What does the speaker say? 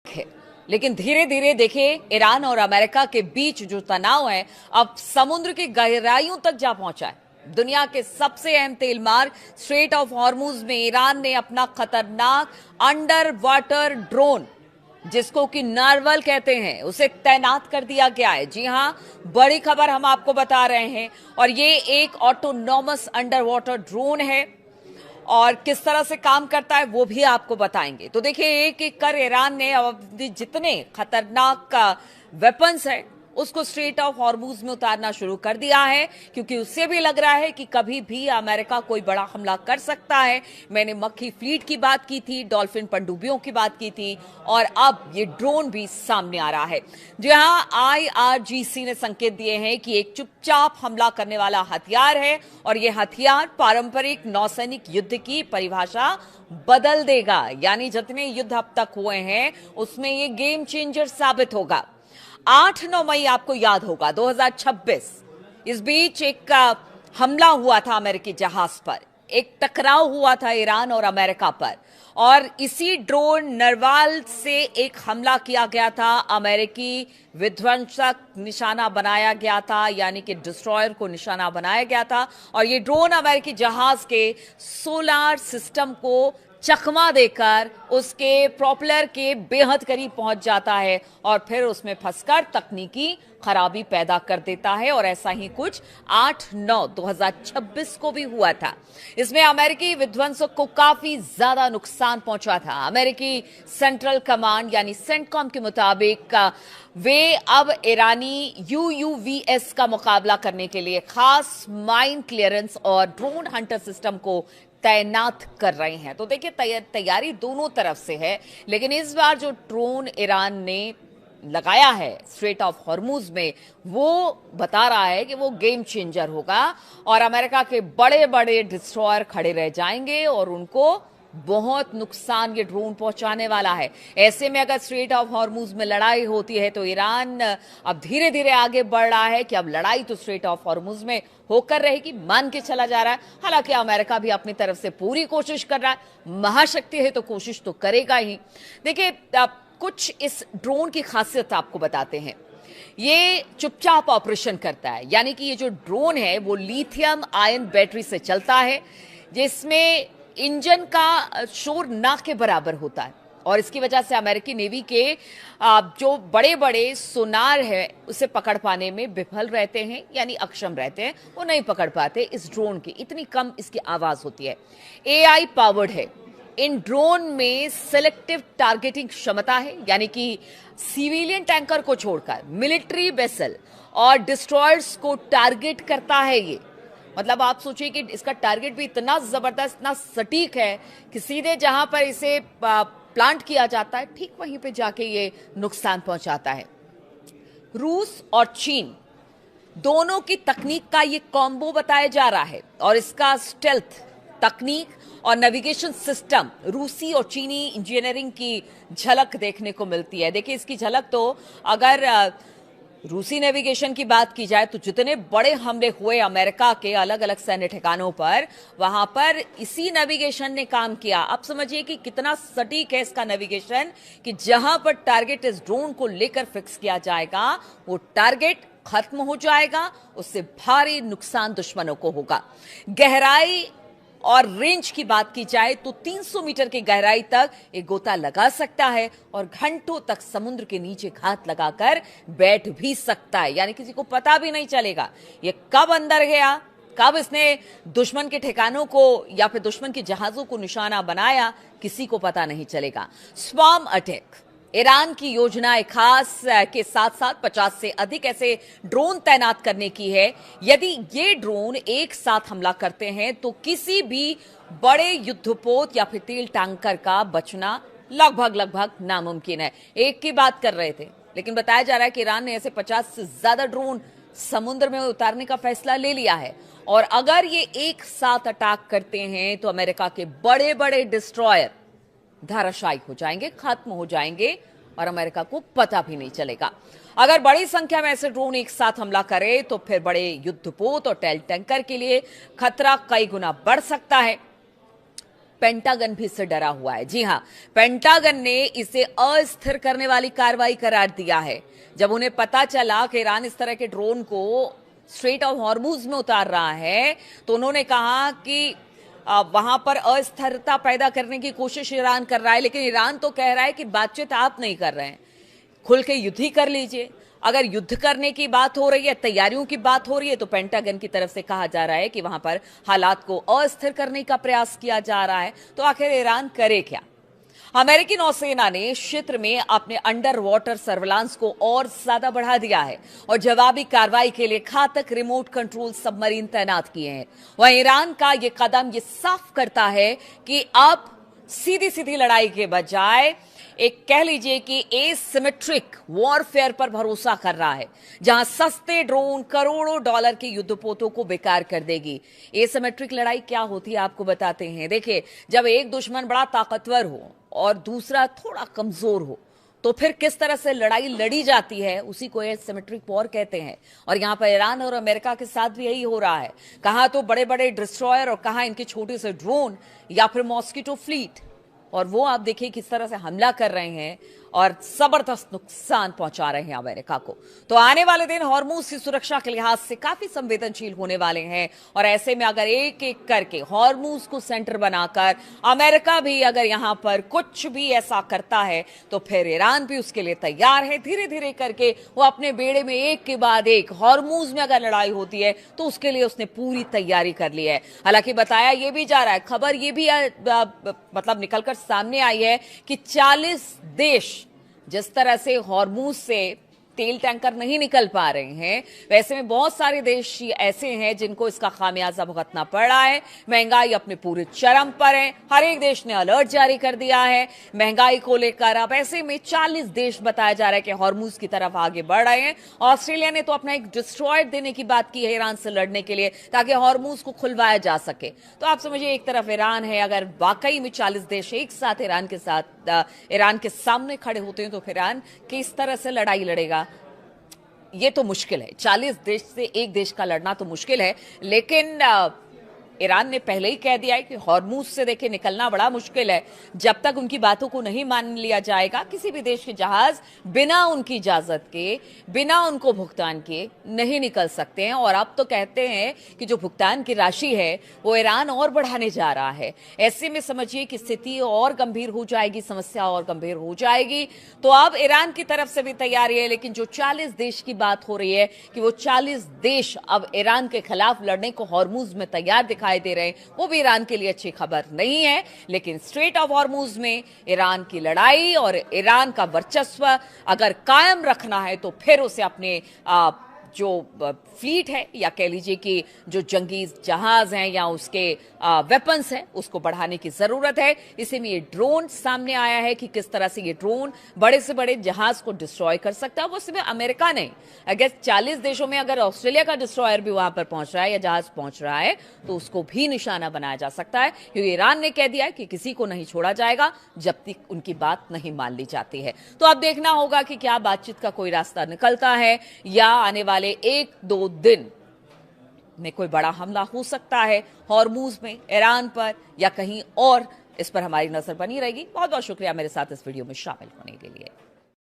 है। लेकिन धीरे धीरे देखिए ईरान और अमेरिका के बीच जो तनाव है अब समुद्र की गहराइयों तक जा पहुंचा है। दुनिया के सबसे अहम तेल मार्ग स्ट्रेट ऑफ हॉर्मुज में ईरान ने अपना खतरनाक अंडर वाटर ड्रोन, जिसको कि नार्वल कहते हैं, उसे तैनात कर दिया गया है। जी हां, बड़ी खबर हम आपको बता रहे हैं। और ये एक ऑटोनॉमस अंडर वाटर ड्रोन है और किस तरह से काम करता है वो भी आपको बताएंगे। तो देखिए एक एक कर ईरान ने जितने खतरनाक वेपन्स है उसको स्ट्रेट ऑफ हॉर्मुज में उतारना शुरू कर दिया है, क्योंकि उससे भी लग रहा है कि कभी भी अमेरिका कोई बड़ा हमला कर सकता है। मैंने मक्खी फ्लीट की बात की थी, डॉल्फिन पनडुब्बियों की बात की थी और अब ये ड्रोन भी सामने आ रहा है। जी हां, IRGC ने संकेत दिए हैं कि एक चुपचाप हमला करने वाला हथियार है और ये हथियार पारंपरिक नौसैनिक युद्ध की परिभाषा बदल देगा। यानी जितने युद्ध अब तक हुए हैं उसमें ये गेम चेंजर साबित होगा। 8-9 मई आपको याद होगा 2026, इस बीच एक हमला हुआ था अमेरिकी जहाज पर, एक टकराव हुआ था ईरान और अमेरिका पर और इसी ड्रोन नरवाल से एक हमला किया गया था। अमेरिकी विध्वंसक निशाना बनाया गया था, यानी कि डिस्ट्रॉयर को निशाना बनाया गया था और ये ड्रोन अमेरिकी जहाज के सोलार सिस्टम को चकमा देकर उसके प्रोपेलर के बेहद करीब पहुंच जाता है और फिर उसमें फंसकर तकनीकी खराबी पैदा कर देता है। और ऐसा ही कुछ 8-9-2026 को भी हुआ था। इसमें अमेरिकी विध्वंसक को काफी ज्यादा नुकसान पहुंचा था। अमेरिकी सेंट्रल कमांड यानी सेंटकॉम के मुताबिक वे अब ईरानी UUVs का मुकाबला करने के लिए खास माइन क्लियरेंस और ड्रोन हंटर सिस्टम को तैनात कर रहे हैं। तो देखिए तैयारी दोनों तरफ से है, लेकिन इस बार जो ड्रोन ईरान ने लगाया है स्ट्रेट ऑफ हॉर्मुज में वो बता रहा है कि वो गेम चेंजर होगा और अमेरिका के बड़े बड़े डिस्ट्रॉयर खड़े रह जाएंगे और उनको बहुत नुकसान ये ड्रोन पहुंचाने वाला है। ऐसे में अगर स्ट्रेट ऑफ हॉर्मुज में लड़ाई होती है तो ईरान अब धीरे धीरे आगे बढ़ रहा है कि अब लड़ाई तो स्ट्रेट ऑफ हॉर्मुज में होकर रहेगी, मान के चला जा रहा है। हालांकि अमेरिका भी अपनी तरफ से पूरी कोशिश कर रहा है, महाशक्ति है तो कोशिश तो करेगा ही। देखिए कुछ इस ड्रोन की खासियत आपको बताते हैं। ये चुपचाप ऑपरेशन करता है, यानी कि ये जो ड्रोन है वो लिथियम आयन बैटरी से चलता है, जिसमें इंजन का शोर ना के बराबर होता है और इसकी वजह से अमेरिकी नेवी के जो बड़े बड़े सोनार है उसे पकड़ पाने में विफल रहते हैं, यानी अक्षम रहते हैं, वो नहीं पकड़ पाते इस ड्रोन की, इतनी कम इसकी आवाज होती है। AI पावर्ड है। इन ड्रोन में सिलेक्टिव टारगेटिंग क्षमता है, यानी कि सिविलियन टैंकर को छोड़कर मिलिट्री वेसल और डिस्ट्रॉयर्स को टारगेट करता है ये। मतलब आप सोचिए कि इसका टारगेट भी इतना जबरदस्त, इतना सटीक है कि सीधे जहां पर इसे प्लांट किया जाता है ठीक वहीं पे जाके ये नुकसान पहुंचाता है। रूस और चीन दोनों की तकनीक का ये कॉम्बो बताया जा रहा है और इसका स्टेल्थ तकनीक और नेविगेशन सिस्टम, रूसी और चीनी इंजीनियरिंग की झलक देखने को मिलती है। देखिए इसकी झलक तो अगर रूसी नेविगेशन की बात की जाए तो जितने बड़े हमले हुए अमेरिका के अलग अलग सैन्य ठिकानों पर, वहां पर इसी नेविगेशन ने काम किया। अब समझिए कि कितना सटीक है इसका नेविगेशन कि जहां पर टारगेट इस ड्रोन को लेकर फिक्स किया जाएगा वो टारगेट खत्म हो जाएगा, उससे भारी नुकसान दुश्मनों को होगा। गहराई और रेंज की बात की जाए तो 300 मीटर की गहराई तक एक गोता लगा सकता है और घंटों तक समुद्र के नीचे घात लगाकर बैठ भी सकता है, यानी किसी को पता भी नहीं चलेगा ये कब अंदर गया, कब इसने दुश्मन के ठिकानों को या फिर दुश्मन के जहाजों को निशाना बनाया, किसी को पता नहीं चलेगा। स्वार्म अटैक, ईरान की योजना एक खास के साथ साथ 50 से अधिक ऐसे ड्रोन तैनात करने की है। यदि ये ड्रोन एक साथ हमला करते हैं तो किसी भी बड़े युद्धपोत या फिर तेल टैंकर का बचना लगभग नामुमकिन है। एक की बात कर रहे थे, लेकिन बताया जा रहा है कि ईरान ने ऐसे 50 से ज्यादा ड्रोन समुद्र में उतारने का फैसला ले लिया है और अगर ये एक साथ अटैक करते हैं तो अमेरिका के बड़े बड़े डिस्ट्रॉयर धाराशायी हो जाएंगे, खत्म हो जाएंगे और अमेरिका को पता भी नहीं चलेगा। अगर बड़ी संख्या में ऐसे ड्रोन एक साथ हमला करे तो फिर बड़े युद्धपोत और तेल टैंकर के लिए खतरा कई गुना बढ़ सकता है। पेंटागन भी इससे डरा हुआ है। जी हां, पेंटागन ने इसे अस्थिर करने वाली कार्रवाई करार दिया है। जब उन्हें पता चला कि ईरान इस तरह के ड्रोन को स्ट्रेट ऑफ हॉर्मुज में उतार रहा है, तो उन्होंने कहा कि वहां पर अस्थिरता पैदा करने की कोशिश ईरान कर रहा है। लेकिन ईरान तो कह रहा है कि बातचीत आप नहीं कर रहे हैं, खुल के युद्ध ही कर लीजिए। अगर युद्ध करने की बात हो रही है, तैयारियों की बात हो रही है, तो पेंटागन की तरफ से कहा जा रहा है कि वहां पर हालात को अस्थिर करने का प्रयास किया जा रहा है। तो आखिर ईरान करे क्या? अमेरिकी नौसेना ने क्षेत्र में अपने अंडर वाटर सर्विलांस को और ज्यादा बढ़ा दिया है और जवाबी कार्रवाई के लिए घातक रिमोट कंट्रोल सबमरीन तैनात किए हैं। वहीं ईरान का यह कदम यह साफ करता है कि अब सीधी सीधी लड़ाई के बजाय एक कह लीजिए कि एसिमेट्रिक वॉरफेयर पर भरोसा कर रहा है, जहां सस्ते ड्रोन करोड़ों डॉलर के युद्धपोतों को बेकार कर देगी। एसिमेट्रिक लड़ाई क्या होती है आपको बताते हैं। देखिए, जब एक दुश्मन बड़ा ताकतवर हो और दूसरा थोड़ा कमजोर हो, तो फिर किस तरह से लड़ाई लड़ी जाती है, उसी को एसिमेट्रिक वॉर कहते हैं। और यहां पर ईरान और अमेरिका के साथ भी यही हो रहा है। कहां तो बड़े बड़े डिस्ट्रॉयर और कहां इनके छोटे से ड्रोन या फिर मॉस्किटो फ्लीट, और वो आप देखिए किस तरह से हमला कर रहे हैं और जबरदस्त नुकसान पहुंचा रहे हैं अमेरिका को। तो आने वाले दिन हॉर्मुज की सुरक्षा के लिहाज से काफी संवेदनशील होने वाले हैं। और ऐसे में अगर एक एक करके हॉर्मुज को सेंटर बनाकर अमेरिका भी अगर यहां पर कुछ भी ऐसा करता है, तो फिर ईरान भी उसके लिए तैयार है। धीरे धीरे करके वो अपने बेड़े में एक के बाद एक, हॉर्मुज में अगर लड़ाई होती है तो उसके लिए उसने पूरी तैयारी कर ली है। हालांकि बताया यह भी जा रहा है, खबर यह भी मतलब निकलकर सामने आई है कि 40 देश जिस तरह से हॉर्मुज से तेल टैंकर नहीं निकल पा रहे हैं, वैसे में बहुत सारे देश ऐसे हैं जिनको इसका खामियाजा भुगतना पड़ रहा है। महंगाई अपने पूरे चरम पर है, हर एक देश ने अलर्ट जारी कर दिया है महंगाई को लेकर। अब ऐसे में 40 देश बताया जा रहा है कि हॉर्मुज की तरफ आगे बढ़ रहे हैं। ऑस्ट्रेलिया ने तो अपना एक डिस्ट्रॉयर देने की बात की है ईरान से लड़ने के लिए, ताकि हॉर्मुज को खुलवाया जा सके। तो आप समझिए, एक तरफ ईरान है, अगर वाकई में 40 देश एक साथ ईरान के सामने खड़े होते हैं, तो फिर ईरान किस तरह से लड़ाई लड़ेगा, ये तो मुश्किल है। 40 देश से एक देश का लड़ना तो मुश्किल है। लेकिन ईरान ने पहले ही कह दिया है कि हॉर्मुज से देखिए निकलना बड़ा मुश्किल है। जब तक उनकी बातों को नहीं मान लिया जाएगा, किसी भी देश के जहाज बिना उनकी इजाजत के, बिना उनको भुगतान किए नहीं निकल सकते हैं। और अब तो कहते हैं कि जो भुगतान की राशि है वो ईरान और बढ़ाने जा रहा है। ऐसे में समझिए कि स्थिति और गंभीर हो जाएगी, समस्या और गंभीर हो जाएगी। तो अब ईरान की तरफ से भी तैयारी है, लेकिन जो 40 देश की बात हो रही है कि वो 40 देश अब ईरान के खिलाफ लड़ने को हॉर्मुज में तैयार दिखाई दे रहे हैं, वो भी ईरान के लिए अच्छी खबर नहीं है। लेकिन स्ट्रेट ऑफ हॉर्मुज में ईरान की लड़ाई और ईरान का वर्चस्व अगर कायम रखना है, तो फिर उसे अपने जो फ्लीट है, या कह लीजिए कि जो जंगी जहाज हैं या उसके वेपन्स हैं, उसको बढ़ाने की जरूरत है। इसी में ये ड्रोन सामने आया है कि किस तरह से ये ड्रोन बड़े से बड़े जहाज को डिस्ट्रॉय कर सकता है। वो सिर्फ अमेरिका नहीं, अगर 40 देशों में अगर ऑस्ट्रेलिया का डिस्ट्रॉयर भी वहां पर पहुंच रहा है या जहाज पहुंच रहा है, तो उसको भी निशाना बनाया जा सकता है। क्योंकि ईरान ने कह दिया है कि किसी को नहीं छोड़ा जाएगा जब तक उनकी बात नहीं मान ली जाती है। तो अब देखना होगा कि क्या बातचीत का कोई रास्ता निकलता है, या आने वाले 1-2 दिन में कोई बड़ा हमला हो सकता है हॉर्मुज में, ईरान पर या कहीं और। इस पर हमारी नजर बनी रहेगी। बहुत बहुत शुक्रिया मेरे साथ इस वीडियो में शामिल होने के लिए।